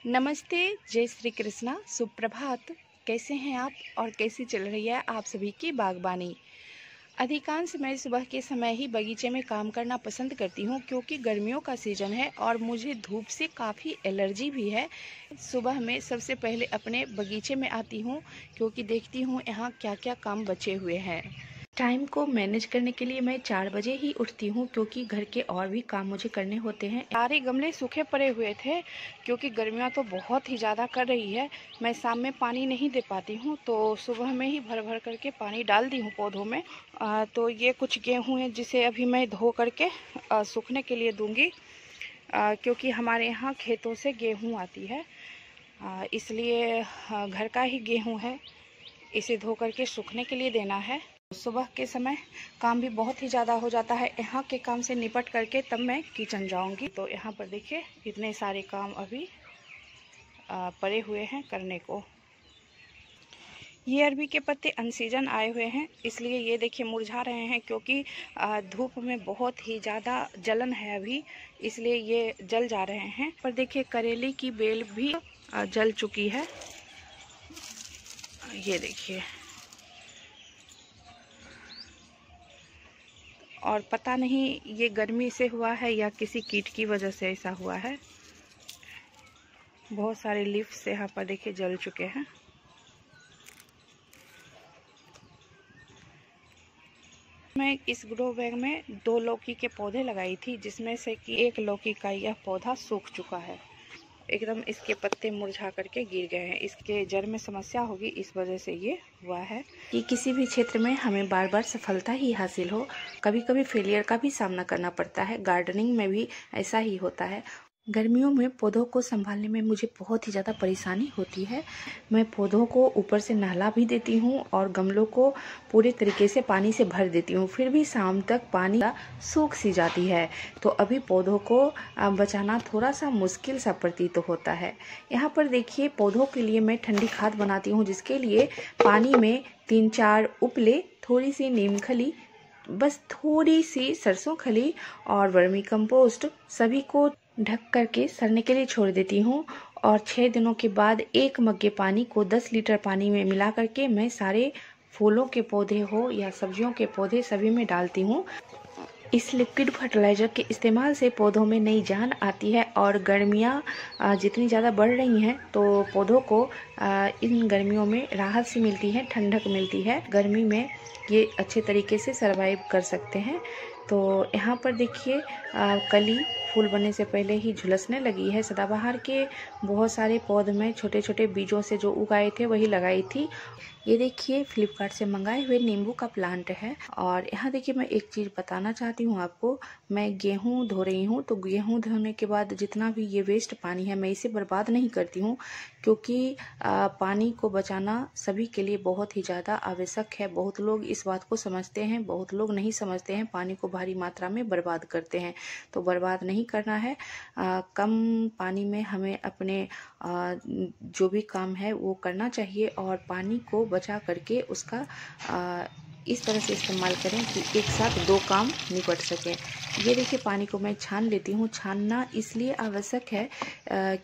नमस्ते, जय श्री कृष्णा, सुप्रभात। कैसे हैं आप और कैसी चल रही है आप सभी की बागबानी। अधिकांश मैं सुबह के समय ही बगीचे में काम करना पसंद करती हूँ क्योंकि गर्मियों का सीज़न है और मुझे धूप से काफ़ी एलर्जी भी है। सुबह में सबसे पहले अपने बगीचे में आती हूँ क्योंकि देखती हूँ यहाँ क्या क्या काम बचे हुए हैं। टाइम को मैनेज करने के लिए मैं 4 बजे ही उठती हूँ क्योंकि घर के और भी काम मुझे करने होते हैं। सारे गमले सूखे पड़े हुए थे क्योंकि गर्मियाँ तो बहुत ही ज़्यादा कर रही है। मैं शाम में पानी नहीं दे पाती हूँ तो सुबह में ही भर भर करके पानी डाल दी हूँ पौधों में। तो ये कुछ गेहूँ है जिसे अभी मैं धो करके सूखने के लिए दूँगी क्योंकि हमारे यहाँ खेतों से गेहूँ आती है, इसलिए घर का ही गेहूँ है, इसे धो करके सूखने के लिए देना है। सुबह के समय काम भी बहुत ही ज़्यादा हो जाता है। यहाँ के काम से निपट करके तब मैं किचन जाऊँगी। तो यहाँ पर देखिए इतने सारे काम अभी पड़े हुए हैं करने को। ये अरबी के पत्ते अनसीजन आए हुए हैं, इसलिए ये देखिए मुरझा रहे हैं क्योंकि धूप में बहुत ही ज़्यादा जलन है अभी, इसलिए ये जल जा रहे हैं। पर देखिए करेले की बेल भी जल चुकी है, ये देखिए। और पता नहीं ये गर्मी से हुआ है या किसी कीट की वजह से ऐसा हुआ है। बहुत सारे लीव्स यहाँ पर देखिए जल चुके हैं। मैं इस ग्रो बैग में 2 लौकी के पौधे लगाई थी, जिसमें से कि एक लौकी का यह पौधा सूख चुका है। एकदम इसके पत्ते मुरझा करके गिर गए हैं। इसके जड़ में समस्या होगी, इस वजह से ये हुआ है। कि किसी भी क्षेत्र में हमें बार बार सफलता ही हासिल हो, कभी कभी फेलियर का भी सामना करना पड़ता है। गार्डनिंग में भी ऐसा ही होता है। गर्मियों में पौधों को संभालने में मुझे बहुत ही ज़्यादा परेशानी होती है। मैं पौधों को ऊपर से नहला भी देती हूँ और गमलों को पूरे तरीके से पानी से भर देती हूँ, फिर भी शाम तक पानी सूख सी जाती है। तो अभी पौधों को बचाना थोड़ा सा मुश्किल सा प्रतीत होता है। यहाँ पर देखिए पौधों के लिए मैं ठंडी खाद बनाती हूँ, जिसके लिए पानी में 3-4 उपले, थोड़ी सी नीम खली, बस थोड़ी सी सरसों खली और वर्मी कंपोस्ट सभी को ढक करके सड़ने के लिए छोड़ देती हूँ। और 6 दिनों के बाद 1 मग्गे पानी को 10 लीटर पानी में मिला करके मैं सारे फूलों के पौधे हो या सब्जियों के पौधे सभी में डालती हूँ। इस लिक्विड फर्टिलाइज़र के इस्तेमाल से पौधों में नई जान आती है और गर्मियाँ जितनी ज़्यादा बढ़ रही हैं तो पौधों को इन गर्मियों में राहत सी मिलती है, ठंडक मिलती है। गर्मी में ये अच्छे तरीके से सर्वाइव कर सकते हैं। तो यहाँ पर देखिए कली फूल बनने से पहले ही झुलसने लगी है। सदाबहार के बहुत सारे पौधे में छोटे छोटे बीजों से जो उगाए थे वही लगाई थी। ये देखिए फ्लिपकार्ट से मंगाए हुए नींबू का प्लांट है। और यहाँ देखिए मैं एक चीज़ बताना चाहती हूँ आपको। मैं गेहूँ धो रही हूँ तो गेहूँ धोने के बाद जितना भी ये वेस्ट पानी है मैं इसे बर्बाद नहीं करती हूँ, क्योंकि पानी को बचाना सभी के लिए बहुत ही ज़्यादा आवश्यक है। बहुत लोग इस बात को समझते हैं, बहुत लोग नहीं समझते हैं, पानी को भारी मात्रा में बर्बाद करते हैं। तो बर्बाद नहीं करना है। कम पानी में हमें अपने जो भी काम है वो करना चाहिए और पानी को बचा करके उसका इस तरह से इस्तेमाल करें कि एक साथ 2 काम निपट सकें। ये देखिए पानी को मैं छान लेती हूँ। छानना इसलिए आवश्यक है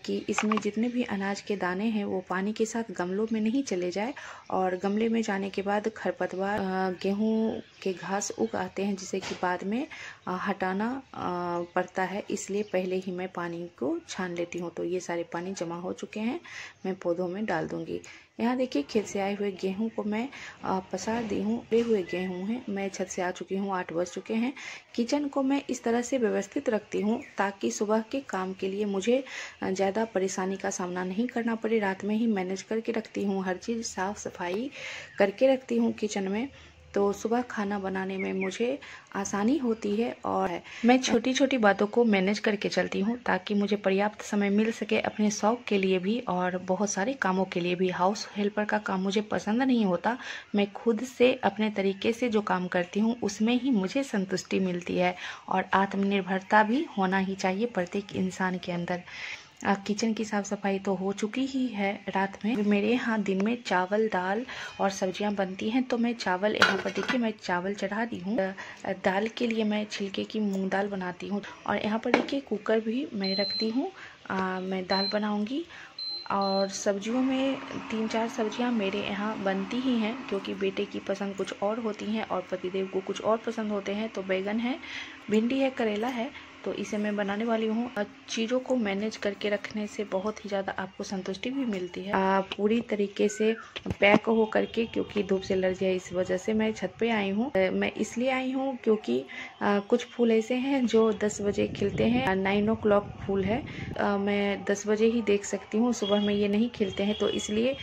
कि इसमें जितने भी अनाज के दाने हैं वो पानी के साथ गमलों में नहीं चले जाए और गमले में जाने के बाद खरपतवार, गेहूँ के घास उग आते हैं जिसे कि बाद में हटाना पड़ता है, इसलिए पहले ही मैं पानी को छान लेती हूँ। तो ये सारे पानी जमा हो चुके हैं, मैं पौधों में डाल दूँगी। यहाँ देखिए खेत से आए हुए गेहूं को मैं पसार दी हूँ। ले हुए गेहूं हैं। मैं छत से आ चुकी हूँ, 8 बज चुके हैं। किचन को मैं इस तरह से व्यवस्थित रखती हूँ ताकि सुबह के काम के लिए मुझे ज़्यादा परेशानी का सामना नहीं करना पड़े। रात में ही मैनेज करके रखती हूँ, हर चीज़ साफ़ सफाई करके रखती हूँ किचन में, तो सुबह खाना बनाने में मुझे आसानी होती है। और मैं छोटी छोटी बातों को मैनेज करके चलती हूँ ताकि मुझे पर्याप्त समय मिल सके अपने शौक़ के लिए भी और बहुत सारे कामों के लिए भी। हाउस हेल्पर का काम मुझे पसंद नहीं होता। मैं खुद से अपने तरीके से जो काम करती हूँ उसमें ही मुझे संतुष्टि मिलती है और आत्मनिर्भरता भी होना ही चाहिए प्रत्येक इंसान के अंदर। किचन की साफ़ सफाई तो हो चुकी ही है। रात में मेरे यहाँ दिन में चावल, दाल और सब्जियां बनती हैं, तो मैं चावल, यहाँ पर देखिए मैं चावल चढ़ा दी हूँ। दाल के लिए मैं छिलके की मूंग दाल बनाती हूँ और यहाँ पर देखिए कुकर भी मैं रख दी हूँ मैं दाल बनाऊंगी। और सब्जियों में 3-4 सब्जियां मेरे यहाँ बनती ही हैं, क्योंकि बेटे की पसंद कुछ और होती हैं और पतिदेव को कुछ और पसंद होते हैं। तो बैगन है, भिंडी है, करेला है, तो इसे मैं बनाने वाली हूँ। चीज़ों को मैनेज करके रखने से बहुत ही ज़्यादा आपको संतुष्टि भी मिलती है। पूरी तरीके से पैक हो करके, क्योंकि धूप से एलर्जी है, इस वजह से मैं छत पे आई हूँ। मैं इसलिए आई हूँ क्योंकि कुछ फूल ऐसे हैं जो 10 बजे खिलते हैं। 9 o'clock फूल है, मैं 10 बजे ही देख सकती हूँ, सुबह में ये नहीं खिलते हैं। तो इसलिए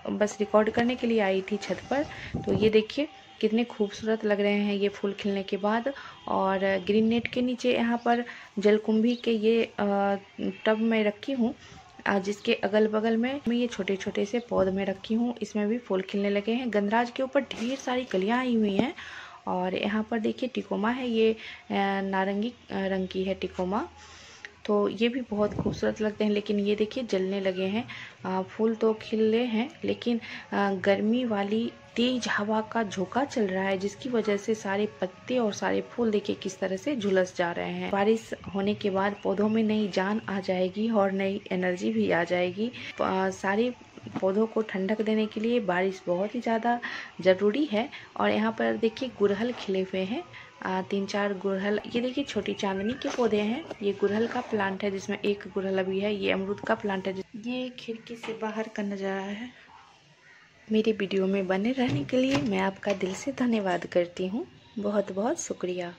बस रिकॉर्ड करने के लिए आई थी छत पर। तो ये देखिए कितने खूबसूरत लग रहे हैं ये फूल खिलने के बाद। और ग्रीन नेट के नीचे यहाँ पर जलकुंभी के ये टब में रखी हूँ, जिसके अगल बगल में मैं ये छोटे छोटे से पौध में रखी हूँ। इसमें भी फूल खिलने लगे हैं। गंधराज के ऊपर ढेर सारी कलियाँ आई हुई हैं। और यहाँ पर देखिए टिकोमा है, ये नारंगी रंग की है टिकोमा। तो ये भी बहुत खूबसूरत लगते हैं, लेकिन ये देखिए जलने लगे हैं। फूल तो खिले हैं, लेकिन गर्मी वाली तेज हवा का झोंका चल रहा है, जिसकी वजह से सारे पत्ते और सारे फूल देखिए किस तरह से झुलस जा रहे हैं। बारिश होने के बाद पौधों में नई जान आ जाएगी और नई एनर्जी भी आ जाएगी। सारे पौधों को ठंडक देने के लिए बारिश बहुत ही ज़्यादा ज़रूरी है। और यहाँ पर देखिए गुड़हल खिले हुए हैं, 3-4 गुड़हल। ये देखिए छोटी चांदनी के पौधे हैं। ये गुड़हल का प्लांट है, जिसमें एक गुड़हल अभी है। ये अमरूद का प्लांट है। ये खिड़की से बाहर का नज़ारा है। मेरी वीडियो में बने रहने के लिए मैं आपका दिल से धन्यवाद करती हूँ। बहुत बहुत शुक्रिया।